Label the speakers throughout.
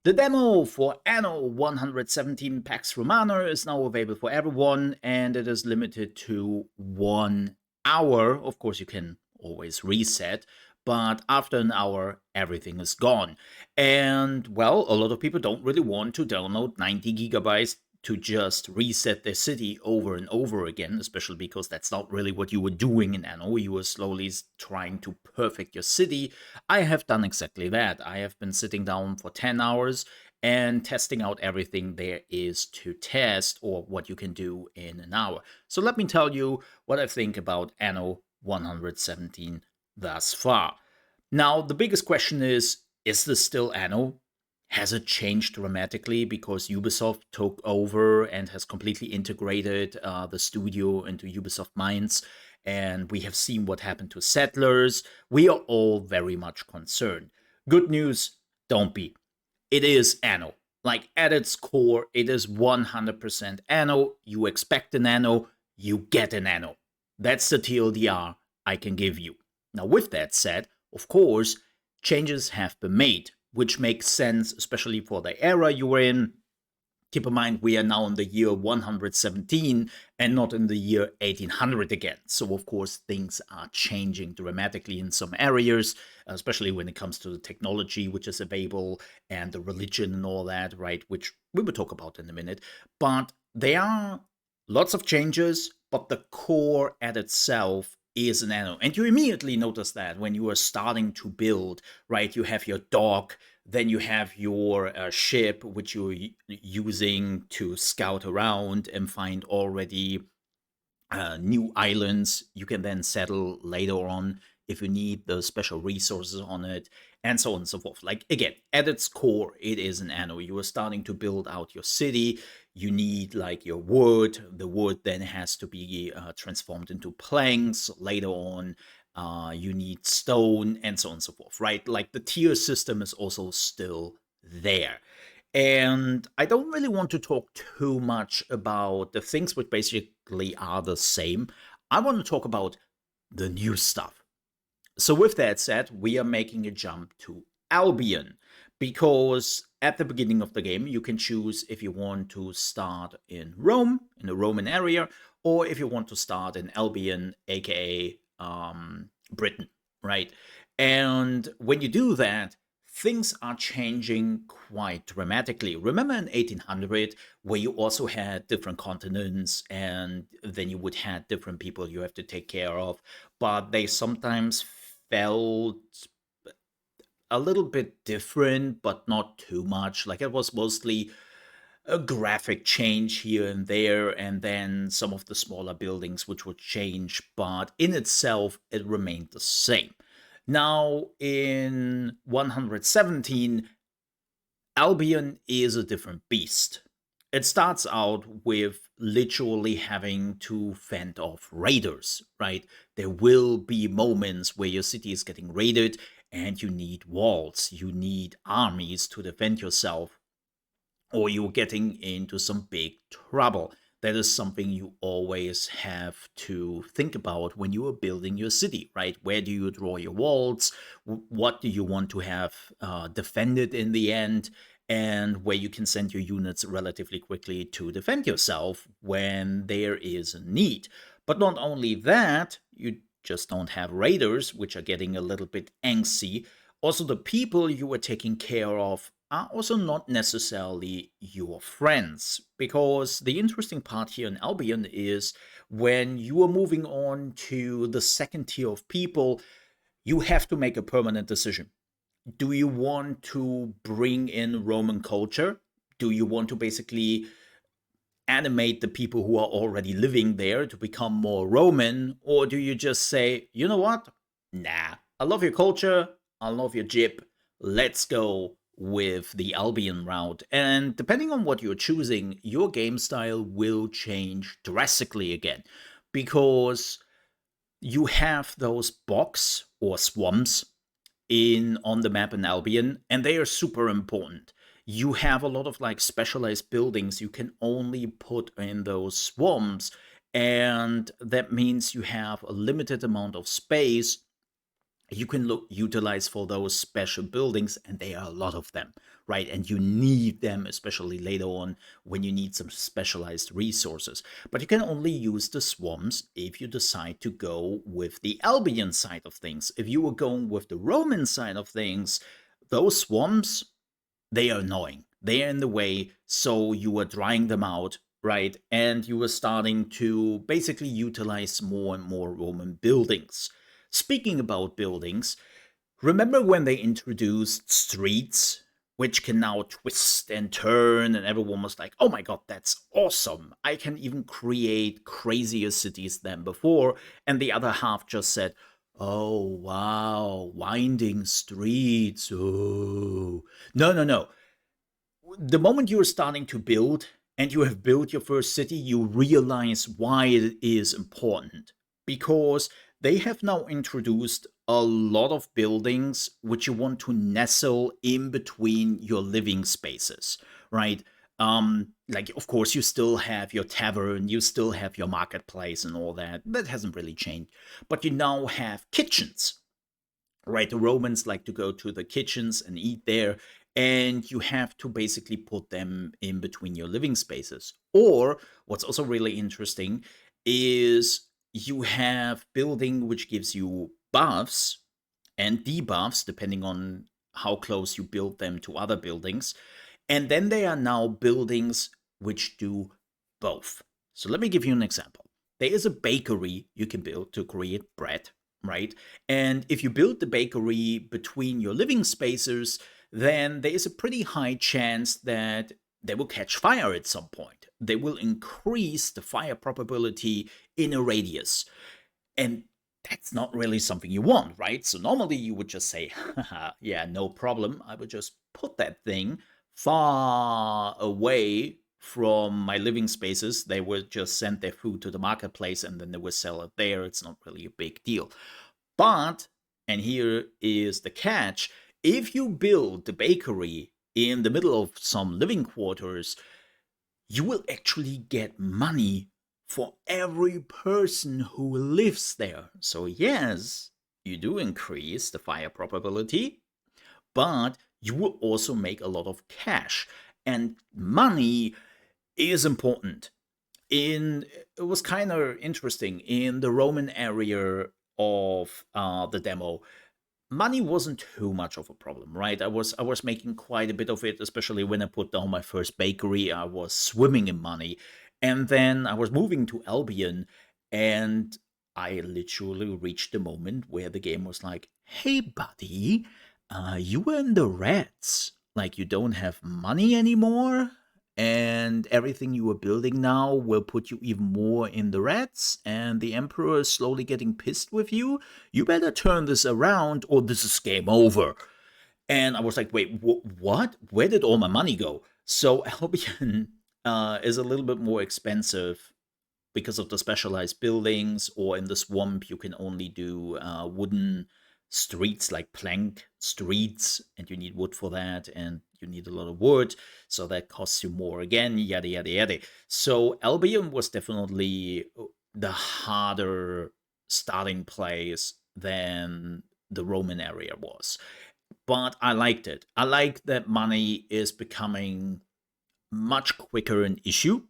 Speaker 1: The demo for Anno 117 Pax Romana is now available for everyone, and it is limited to 1 hour. Of course, you can always reset, but after an hour, everything is gone. And, well, a lot of people don't really want to download 90 gigabytes to just reset their city over and over again, especially because that's not really what you were doing in Anno. You were slowly trying to perfect your city. I have done exactly that. I have been sitting down for 10 hours and testing out everything there is to test or what you can do in an hour. So let me tell you what I think about Anno 117 thus far. Now, the biggest question is this still Anno? Has it changed dramatically because Ubisoft took over and has completely integrated the studio into Ubisoft Minds? And we have seen what happened to Settlers. We are all very much concerned. Good news, don't be. It is Anno. Like, at its core, it is 100% Anno. You expect an Anno, you get an Anno. That's the TLDR I can give you. Now, with that said, of course, changes have been made, which makes sense, especially for the era you were in. Keep in mind, we are now in the year 117 and not in the year 1800 again. So, of course, things are changing dramatically in some areas, especially when it comes to the technology which is available and the religion and all that, right? Which we will talk about in a minute. But there are lots of changes, but the core at itself is an Anno. And you immediately notice that when you are starting to build, right? You have your dock, then you have your ship, which you're using to scout around and find already new islands you can then settle later on if you need the special resources on it, and so on and so forth. Like, again, at its core, it is an Anno. You are starting to build out your city. You need, like, your wood. The wood then has to be transformed into planks later on. You need stone, and so on and so forth, right? Like, the tier system is also still there. And I don't really want to talk too much about the things which basically are the same. I want to talk about the new stuff. So, with that said, we are making a jump to Albion because at the beginning of the game, you can choose if you want to start in Rome, in the Roman area, or if you want to start in Albion, aka Britain, right? And when you do that, things are changing quite dramatically. Remember in 1800, where you also had different continents and then you would have different people you have to take care of, but they sometimes felt a little bit different, but not too much. Like, it was mostly a graphic change here and there, and then some of the smaller buildings which would change, but in itself, it remained the same. Now, in 117, Albion is a different beast. It starts out with literally having to fend off raiders, right? There will be moments where your city is getting raided and you need walls, you need armies to defend yourself, or you're getting into some big trouble. That is something you always have to think about when you are building your city, right? Where do you draw your walls? What do you want to have defended in the end? And where you can send your units relatively quickly to defend yourself when there is a need. But not only that, you just don't have raiders, which are getting a little bit angsty. Also, the people you are taking care of are also not necessarily your friends. Because the interesting part here in Albion is when you are moving on to the second tier of people, you have to make a permanent decision. Do you want to bring in Roman culture? Do you want to basically animate the people who are already living there to become more Roman? Or do you just say, you know what? Nah, I love your culture, I love your jib, let's go with the Albion route. And depending on what you're choosing, your game style will change drastically again because you have those bogs or swamps in on the map in Albion, and they are super important. You have a lot of, like, specialized buildings you can only put in those swamps, and that means you have a limited amount of space you can utilize for those special buildings, and there are a lot of them, right? And you need them, especially later on when you need some specialized resources. But you can only use the swarms if you decide to go with the Albion side of things. If you were going with the Roman side of things, those swarms, they are annoying. They are in the way, so you are drying them out, right? And you were starting to basically utilize more and more Roman buildings. Speaking about buildings, remember when they introduced streets, which can now twist and turn, and everyone was like, oh my god, that's awesome. I can even create crazier cities than before. And the other half just said, oh wow, winding streets. Oh. No, no, no. The moment you're starting to build and you have built your first city, you realize why it is important. Because they have now introduced a lot of buildings which you want to nestle in between your living spaces, right? Like, of course, you still have your tavern, you still have your marketplace and all that. That hasn't really changed. But you now have kitchens, right? The Romans like to go to the kitchens and eat there, and you have to basically put them in between your living spaces. Or what's also really interesting is you have building which gives you buffs and debuffs depending on how close you build them to other buildings. And then there are now buildings which do both. So let me give you an example. There is a bakery you can build to create bread, right? And if you build the bakery between your living spaces, then there is a pretty high chance that they will catch fire at some point. They will increase the fire probability in a radius. And that's not really something you want, right? So normally you would just say, haha, yeah, no problem. I would just put that thing far away from my living spaces. They would just send their food to the marketplace and then they would sell it there. It's not really a big deal. But, and here is the catch, if you build the bakery in the middle of some living quarters, you will actually get money for every person who lives there. So yes, you do increase the fire probability, but you will also make a lot of cash. And money is important. It was kind of interesting in the Roman area of the demo. Money wasn't too much of a problem, right? I was making quite a bit of it, especially when I put down my first bakery. I was swimming in money, and then I was moving to Albion, and I literally reached the moment where the game was like, "Hey, buddy, you were in the reds. Like you don't have money anymore." And everything you are building now will put you even more in the reds, and the Emperor is slowly getting pissed with you. You better turn this around or this is game over. And I was like, wait, what? Where did all my money go? So Albion is a little bit more expensive because of the specialized buildings, or in the swamp, you can only do wooden streets, like plank streets, and you need wood for that, and you need a lot of wood, so that costs you more again, yada, yada, yada. So Albion was definitely the harder starting place than the Roman area was. But I liked it. I like that money is becoming much quicker an issue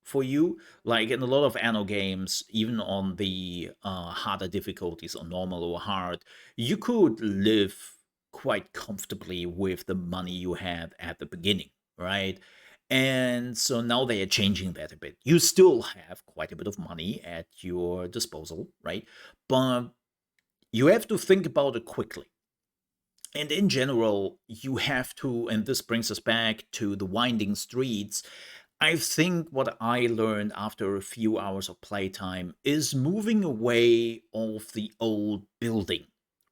Speaker 1: for you. Like in a lot of Anno games, even on the harder difficulties, on normal or hard, you could live quite comfortably with the money you had at the beginning, right? And so now they are changing that a bit. You still have quite a bit of money at your disposal, right? But you have to think about it quickly. And in general, you have to, and this brings us back to the winding streets. I think what I learned after a few hours of playtime is moving away of the old building.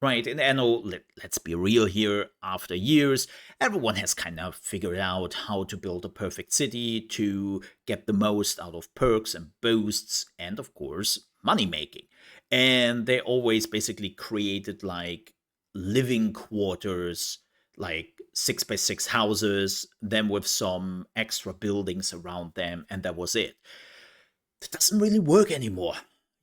Speaker 1: Right, and Anno, let's be real here, after years, everyone has kind of figured out how to build a perfect city to get the most out of perks and boosts, and of course, money making. And they always basically created like living quarters, like 6x6 houses, then with some extra buildings around them, and that was it. That doesn't really work anymore.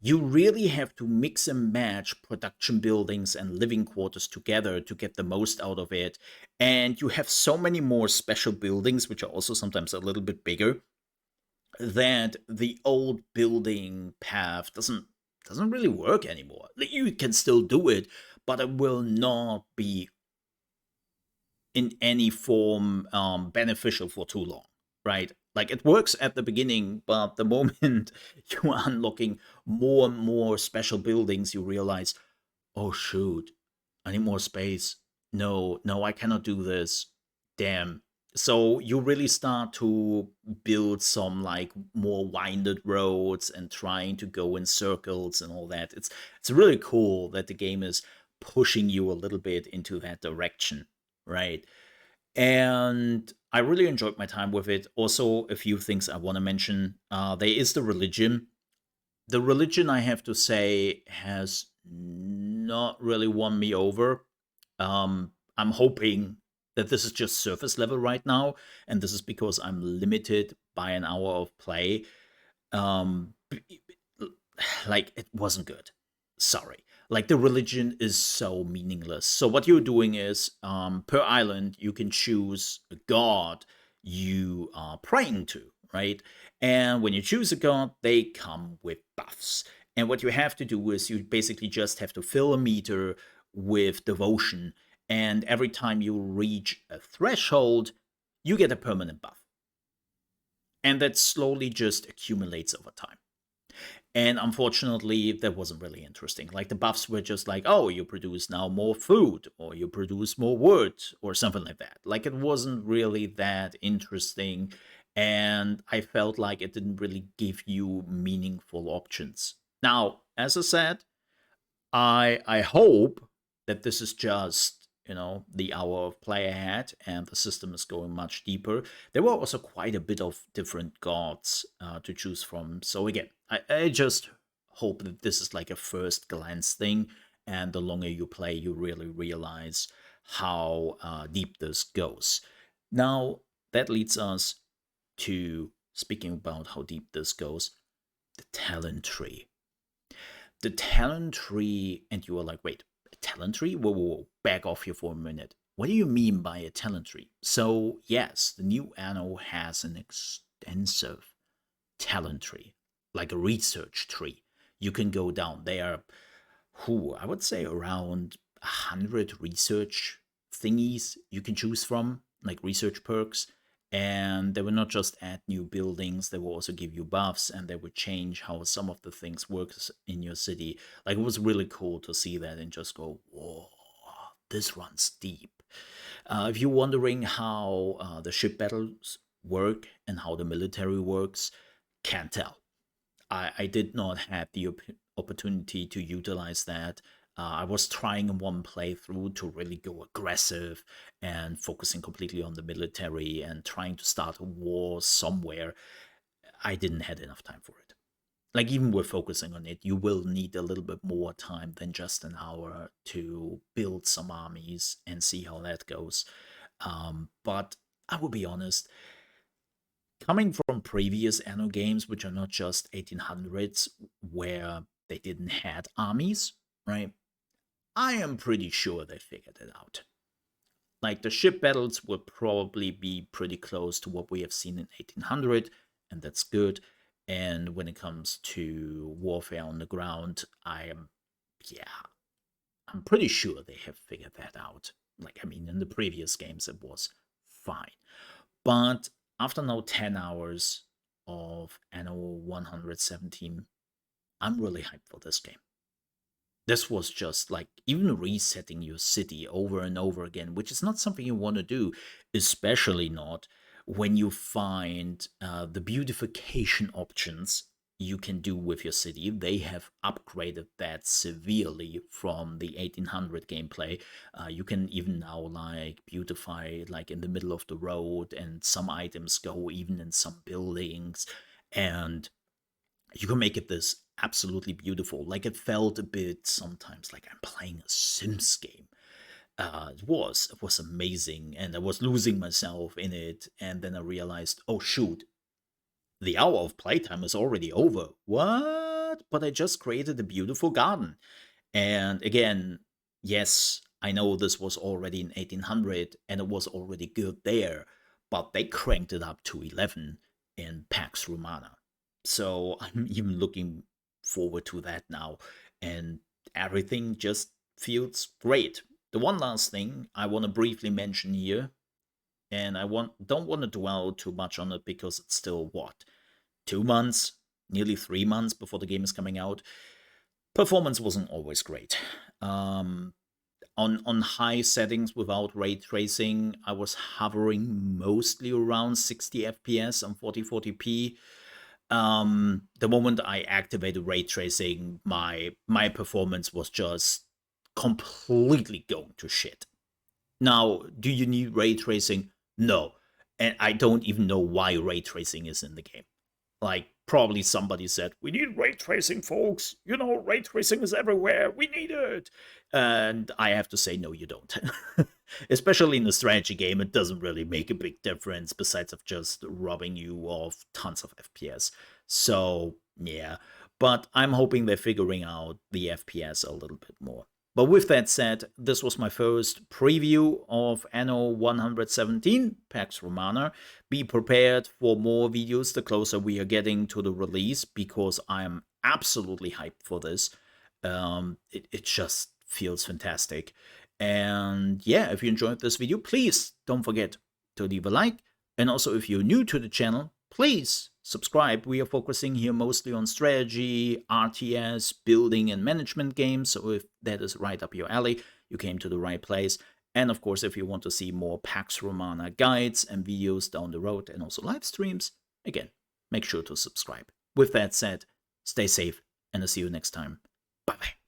Speaker 1: you really have to mix and match production buildings and living quarters together to get the most out of it. And you have so many more special buildings, which are also sometimes a little bit bigger, that the old building path doesn't really work anymore. Like, you can still do it, but it will not be in any form beneficial for too long, right? Like, it works at the beginning, but the moment you are unlocking more and more special buildings, you realize, oh shoot, I need more space. No, no, I cannot do this. Damn. So you really start to build some like more winded roads and trying to go in circles and all that. It's really cool that the game is pushing you a little bit into that direction, right? And I really enjoyed my time with it. Also, a few things I want to mention. There is the religion. The religion, I have to say, has not really won me over. I'm hoping that this is just surface level right now, and this is because I'm limited by an hour of play. Um, like, it wasn't good. Sorry. Like, the religion is so meaningless. So what you're doing is, per island, you can choose a god you are praying to, right? And when you choose a god, they come with buffs. And what you have to do is you basically just have to fill a meter with devotion. And every time you reach a threshold, you get a permanent buff. And that slowly just accumulates over time. And unfortunately, that wasn't really interesting. Like, the buffs were just like, oh, you produce now more food, or you produce more wood, or something like that. Like, it wasn't really that interesting. And I felt like it didn't really give you meaningful options. Now, as I said, I hope that this is just, the hour of play I had, and the system is going much deeper. There were also quite a bit of different gods to choose from. So again, I just hope that this is like a first glance thing, and the longer you play, you really realize how deep this goes. Now, that leads us to speaking about how deep this goes, the talent tree. The talent tree, and you are like, wait, a talent tree? Whoa, whoa, whoa, back off here for a minute. What do you mean by a talent tree? So, yes, the new Anno has an extensive talent tree, like a research tree. You can go down. There are, I would say around 100 research thingies you can choose from, like research perks. And they will not just add new buildings, they will also give you buffs, and they will change how some of the things works in your city. Like, it was really cool to see that and just go, whoa, this runs deep. If you're wondering how the ship battles work and how the military works, can't tell. I did not have the opportunity to utilize that. I was trying in one playthrough to really go aggressive and focusing completely on the military and trying to start a war somewhere. I didn't have enough time for it. Like, even with focusing on it, you will need a little bit more time than just an hour to build some armies and see how that goes. But I will be honest, coming from previous Anno games, which are not just 1800s, where they didn't had armies, right? I am pretty sure they figured it out. Like, the ship battles will probably be pretty close to what we have seen in 1800, and that's good. And when it comes to warfare on the ground, I'm pretty sure they have figured that out. Like, I mean, in the previous games, it was fine. But after now 10 hours of Anno 117, I'm really hyped for this game. This was just like even resetting your city over and over again, which is not something you want to do, especially not when you find the beautification options you can do with your city. They have upgraded that severely from the 1800 gameplay. You can even now like beautify like in the middle of the road, and some items go even in some buildings, and you can make it this absolutely beautiful. Like, it felt a bit sometimes like I'm playing a Sims game. It was amazing, and I was losing myself in it. And then I realized, oh shoot, the hour of playtime is already over. What? but I just created a beautiful garden. And again, yes, I know this was already in 1800 and it was already good there, but they cranked it up to 11 in Pax Romana. So I'm even looking forward to that now, and everything just feels great. The one last thing I want to briefly mention here, and don't want to dwell too much on it because it's still what, 2 months, nearly 3 months before the game is coming out. Performance wasn't always great. On high settings without ray tracing, I was hovering mostly around 60 FPS on 4040p. The moment I activated ray tracing, my performance was just completely going to shit. Now, do you need ray tracing? No. And I don't even know why ray tracing is in the game. Like, probably somebody said, we need ray tracing, folks. You know, ray tracing is everywhere. We need it. And I have to say, no, you don't. Especially in a strategy game, it doesn't really make a big difference besides of just robbing you of tons of FPS. So, yeah. But I'm hoping they're figuring out the FPS a little bit more. But with that said, this was my first preview of Anno 117 Pax Romana. Be prepared for more videos the closer we are getting to the release, because I'm absolutely hyped for this. It just feels fantastic. And yeah, if you enjoyed this video, please don't forget to leave a like. And also, if you're new to the channel, please subscribe. We are focusing here mostly on strategy, RTS, building, and management games. So if that is right up your alley, you came to the right place. And of course, if you want to see more Pax Romana guides and videos down the road, and also live streams, again, make sure to subscribe. With that said, stay safe, and I'll see you next time. Bye-bye.